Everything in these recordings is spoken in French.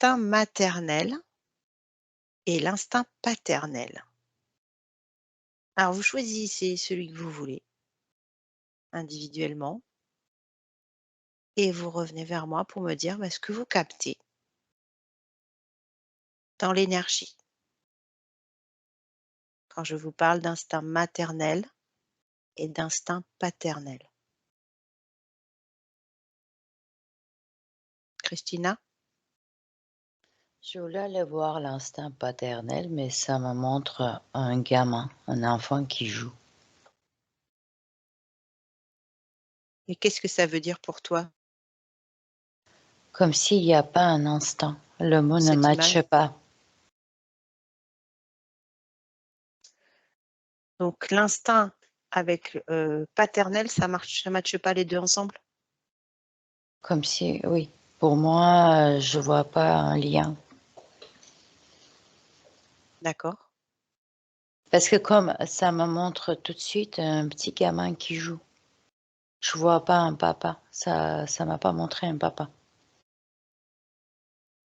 l'instinct maternel et l'instinct paternel. Alors vous choisissez celui que vous voulez, individuellement, et vous revenez vers moi pour me dire, ce que vous captez dans l'énergie. Quand je vous parle d'instinct maternel et d'instinct paternel. Christina? Je voulais aller voir l'instinct paternel, mais ça me montre un gamin, un enfant qui joue. Et qu'est-ce que ça veut dire pour toi, Comme s'il n'y a pas un instant. Le mot ne cette matche image? pas. Donc l'instinct avec, paternel, ça matche pas les 2 ensemble? Comme si, oui. Pour moi, je vois pas un lien. D'accord. Parce que comme ça me montre tout de suite un petit gamin qui joue. Je vois pas un papa. Ça m'a pas montré un papa.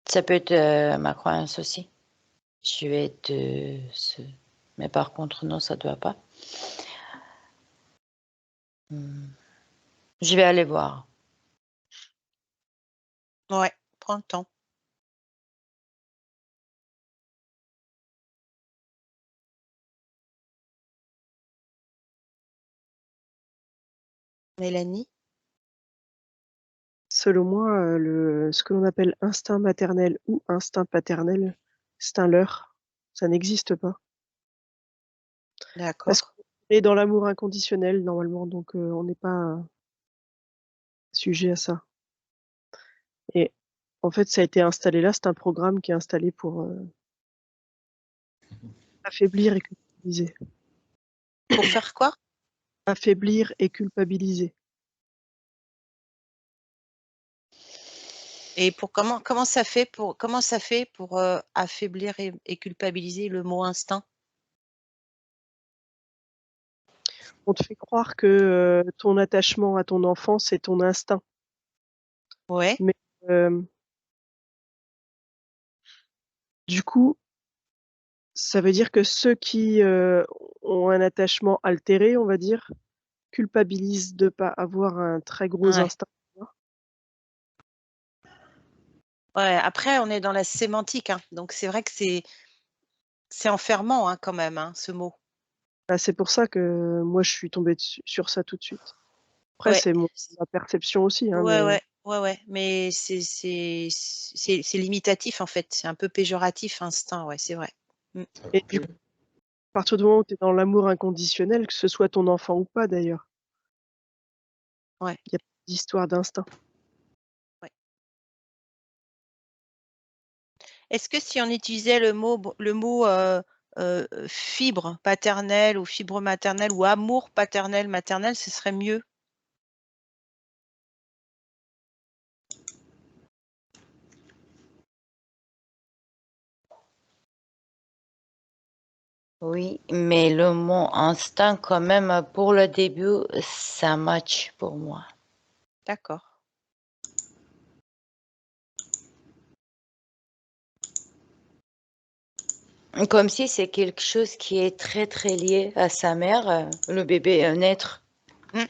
Ça peut être ma croyance aussi. Je vais te ce mais par contre non, ça doit pas. Mmh. Je vais aller voir. Ouais, prends le temps. Mélanie? Selon moi, ce que l'on appelle instinct maternel ou instinct paternel, c'est un leurre. Ça n'existe pas. Parce D'accord. qu'on est dans l'amour inconditionnel normalement, donc on n'est pas sujet à ça et en fait, ça a été installé là, c'est un programme qui est installé pour, affaiblir et culpabiliser. Pour faire quoi? Affaiblir et culpabiliser. Et pour comment ça fait pour, affaiblir et culpabiliser le mot instinct? On te fait croire que, ton attachement à ton enfant, c'est ton instinct, Ouais, mais hem, du coup, ça veut dire que ceux qui, ont un attachement altéré, on va dire, culpabilisent de pas avoir un très gros ouais, instinct, tu vois? ouais, après on est dans la sémantique, hein, donc c'est vrai que c'est enfermant, hein, quand même, hein, ce mot. Bah, c'est pour ça que moi je suis tombée dessus sur ça tout de suite. Après Ouais, c'est c ma perception aussi, hein, ouais, mais ouais, mais c'est limitatif, en fait, c'est un peu péjoratif instinct, ouais, c'est vrai. Mmh, et du coup, à partir du moment où tu es dans l'amour inconditionnel, que ce soit ton enfant ou pas d'ailleurs, ouais, il y a pas d'histoire d'instinct. ouais. Est-ce que si on utilisait fibre paternelle ou fibre maternelle ou amour paternel, maternel, ce serait mieux? Oui, mais le mot instinct quand même pour le début, ça match pour moi. D'accord. Comme si c'est quelque chose qui est très, très lié à sa mère, le bébé, naître Mmh,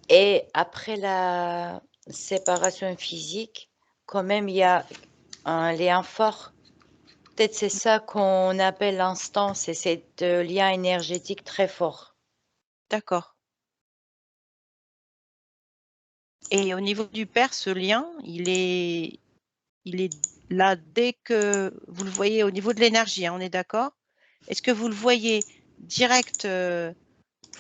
et après la séparation physique, quand même il y a un lien fort. Peut-être c'est ça qu'on appelle l'instant, c'est cet, lien énergétique très fort. d'accord, et au niveau du père, ce lien, il est là dès que vous le voyez au niveau de l'énergie, hein, on est d'accord? Est-ce que vous le voyez direct, heu,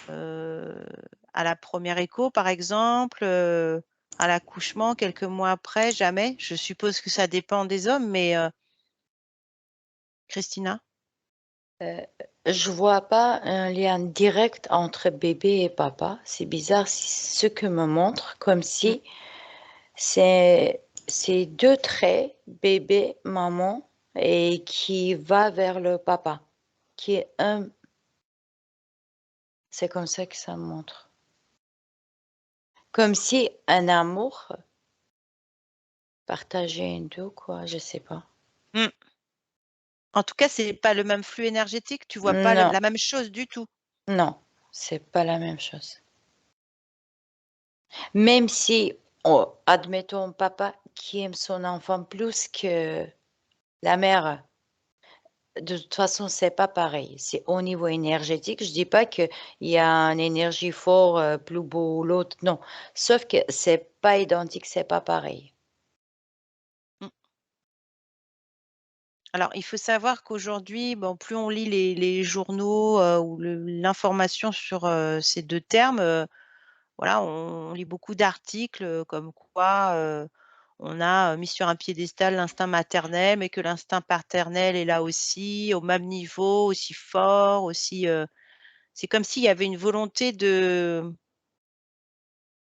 à la première écho, par exemple, à l'accouchement, quelques mois après? Jamais? Je suppose que ça dépend des hommes, mais Christina? Heu, je vois pas un lien direct entre bébé et papa. C'est bizarre, ce que me montre comme Mmh, si c'est 2 traits, bébé, maman et qui va vers le papa, qui est un c'est comme ça que ça me montre. Comme si un amour partagé en 2 quoi, je sais pas. En tout cas, c'est pas le même flux énergétique. Tu vois pas Non, la même chose du tout. non, c'est pas la même chose. Même si, admettons, papa qui aime son enfant plus que la mère, de toute façon, c'est pas pareil. C'est au niveau énergétique. Je dis pas qu'il y a une énergie forte, plus beau l'autre, non. Sauf que c'est pas identique, c'est pas pareil. Alors, il faut savoir qu'aujourd'hui, bon, plus on lit les journaux ou l'information sur ces deux termes, voilà, on lit beaucoup d'articles comme quoi on a mis sur un piédestal l'instinct maternel, mais que l'instinct paternel est là aussi, au même niveau, aussi fort, aussi. C'est comme s'il y avait une volonté de,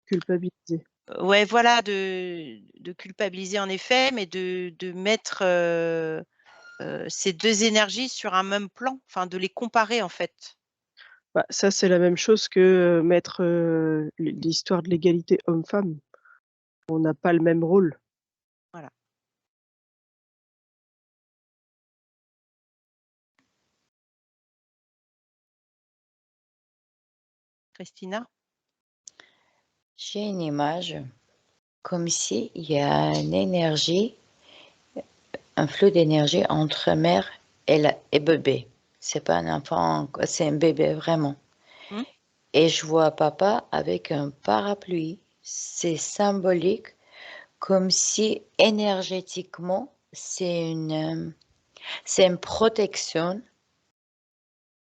Culpabiliser. ouais, voilà, de culpabiliser en effet, mais de mettre ces deux énergies sur un même plan, enfin de les comparer en fait. Bah, ça, c'est la même chose que, mettre, l'histoire de l'égalité homme-femme. On n'a pas le même rôle. Voilà. Christina? J'ai une image comme si il y a une énergie, un flux d'énergie entre mère et bébé. C'est pas un enfant, c'est un bébé vraiment. Et je vois papa avec un parapluie. C'est symbolique, comme si énergétiquement, c'est une protection.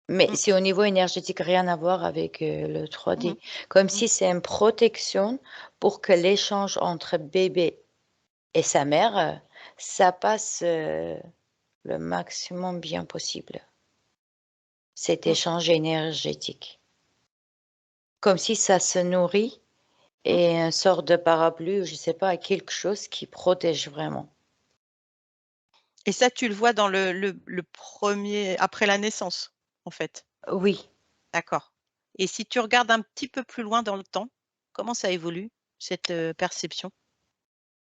Mais c'est au niveau énergétique, rien à voir avec le 3D. Comme si c'est une protection pour que l'échange entre bébé et sa mère, ça passe le maximum bien possible. Cet échange énergétique. Comme si ça se nourrit et une sorte de parapluie, ou je sais pas, quelque chose qui protège vraiment. Et ça, tu le vois dans le premier, après la naissance, en fait. Oui, D'accord. Et si tu regardes un petit peu plus loin dans le temps, comment ça évolue, cette perception?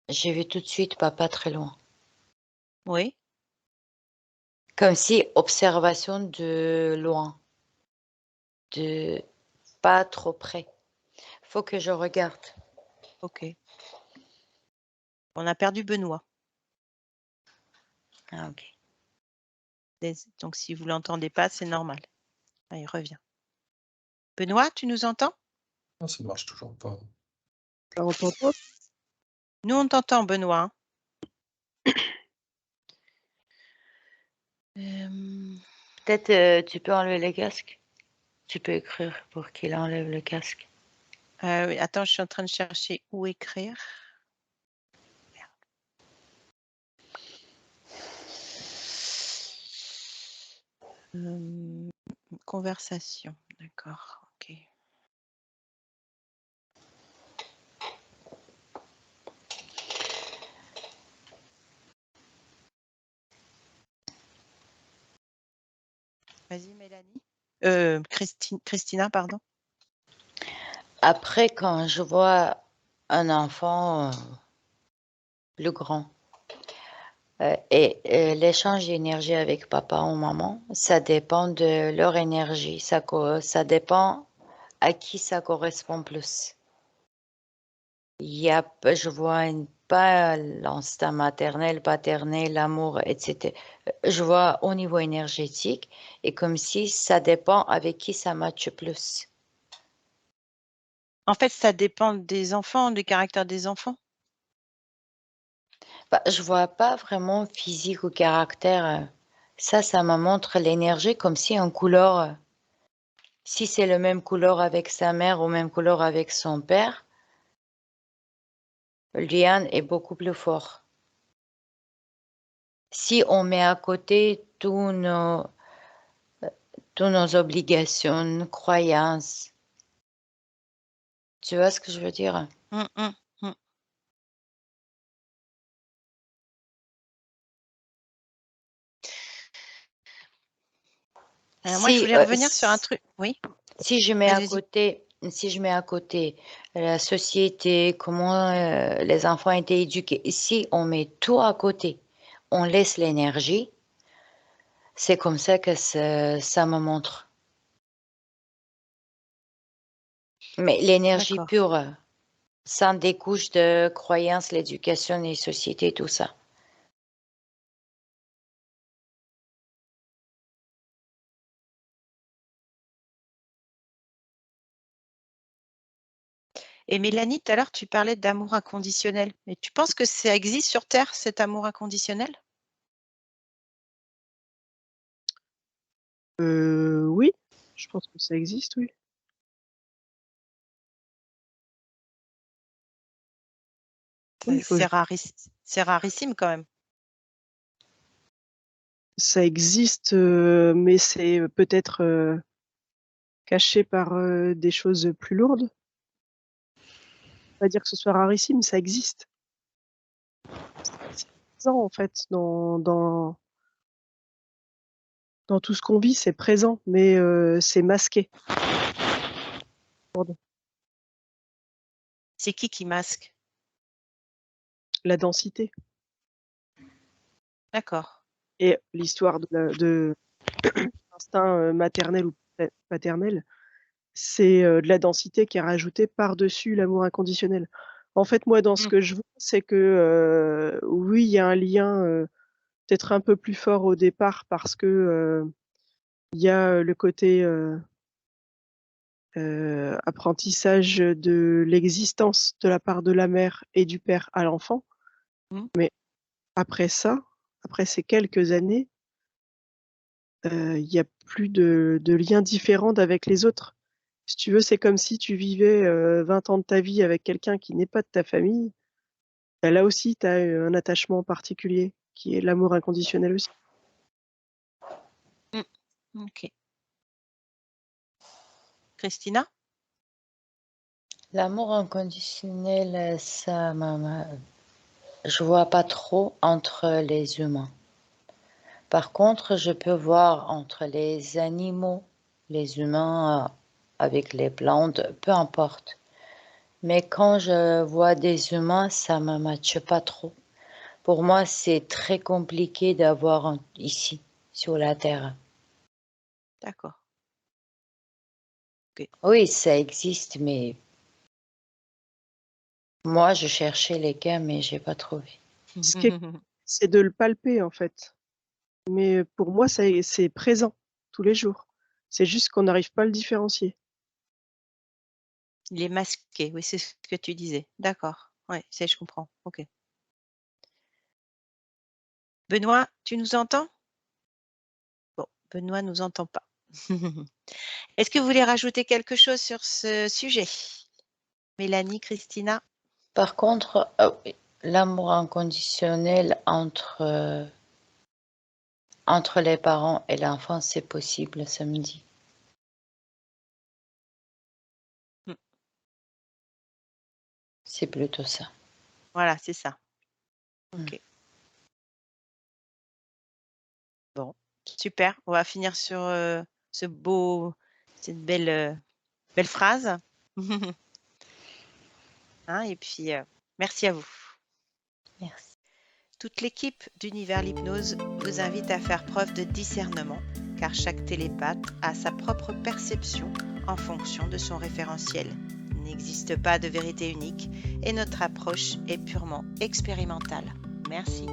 j'ai vu tout de suite papa très loin. Oui. Comme si observation de loin, de pas trop près. Faut que je regarde. Ok. On a perdu Benoît. Ah, ok. Donc, si vous l'entendez pas, c'est normal. Ah, il revient. Benoît, tu nous entends? Non, ça marche toujours pas. Là, on t'entend? Nous, on t'entend, Benoît. Peut-être tu peux enlever le casque. Tu peux écrire pour qu'il enlève le casque. Oui, attends, je suis en train de chercher où écrire. Conversation, d'accord, ok. Vas-y, Mélanie. Christina, pardon. Après, quand je vois un enfant plus grand et l'échange d'énergie avec papa ou maman, ça dépend de leur énergie. Ça dépend à qui ça correspond plus. Je vois pas l'instinct maternel, paternel, l'amour, etc. Je vois au niveau énergétique et comme si ça dépend avec qui ça matche plus. En fait, ça dépend des enfants, du caractère des enfants. Bah, je vois pas vraiment physique ou caractère. Ça me montre l'énergie comme si un couleur, si c'est le même couleur avec sa mère ou même couleur avec son père, le lien est beaucoup plus fort. Si on met à côté toutes nos obligations, croyances, tu vois ce que je veux dire? Moi, je Si, voulais revenir sur un truc. Oui, si je mets à vas-y. côté la société, comment les enfants étaient éduqués, si on met tout à côté, on laisse l'énergie, c'est comme ça que ça me montre. Mais l'énergie D'accord. pure, sans des couches de croyances, l'éducation, les sociétés, tout ça. Et Mélanie, tout à l'heure, tu parlais d'amour inconditionnel. Mais tu penses que ça existe sur Terre, cet amour inconditionnel? Oui, je pense que ça existe, oui. Oui, faut C'est rarissime quand même. ça existe, mais c'est peut-être caché par des choses plus lourdes. Pas dire que ce soit rarissime, ça existe. C'est présent en fait dans tout ce qu'on vit, c'est présent, mais c'est masqué. C'est qui masque? La densité D'accord. et l'histoire de l'instinct maternel ou paternel, c'est de la densité qui est rajoutée par-dessus l'amour inconditionnel. En fait, moi, dans ce que je vois, c'est que oui, il y a un lien peut-être un peu plus fort au départ parce que il y a le côté apprentissage de l'existence de la part de la mère et du père à l'enfant. Mais après ça, après ces quelques années, il y a plus de lien différent avec les autres. Si tu veux, c'est comme si tu vivais 20 ans de ta vie avec quelqu'un qui n'est pas de ta famille. Bah, là aussi, tu as un attachement particulier qui est l'amour inconditionnel aussi. OK. Christina? L'amour inconditionnel, je vois pas trop entre les humains. Par contre, je peux voir entre les animaux, les humains avec les plantes, peu importe. Mais quand je vois des humains, ça me matche pas trop. Pour moi, c'est très compliqué d'avoir ici, sur la Terre. D'accord. OK. Oui, ça existe, mais moi, je cherchais les cas, mais j'ai pas trouvé. Ce qui est c'est de le palper, en fait. Mais pour moi, c'est présent tous les jours. C'est juste qu'on n'arrive pas à le différencier. Il est masqué, oui, c'est ce que tu disais. D'accord. Ouais, je comprends. OK. Benoît, tu nous entends? Bon, Benoît nous entend pas. Est-ce que vous voulez rajouter quelque chose sur ce sujet? Mélanie, Christina? Par contre, oui, l'amour inconditionnel entre les parents et l'enfant, c'est possible, ça me dit. C'est plutôt ça. Voilà, c'est ça. OK. Bon, super. On va finir sur cette belle phrase. Hein, et puis, merci à vous. Merci. Toute l'équipe d'Univers l'Hypnose vous invite à faire preuve de discernement, car chaque télépathe a sa propre perception en fonction de son référentiel. Il n'existe pas de vérité unique et notre approche est purement expérimentale. Merci.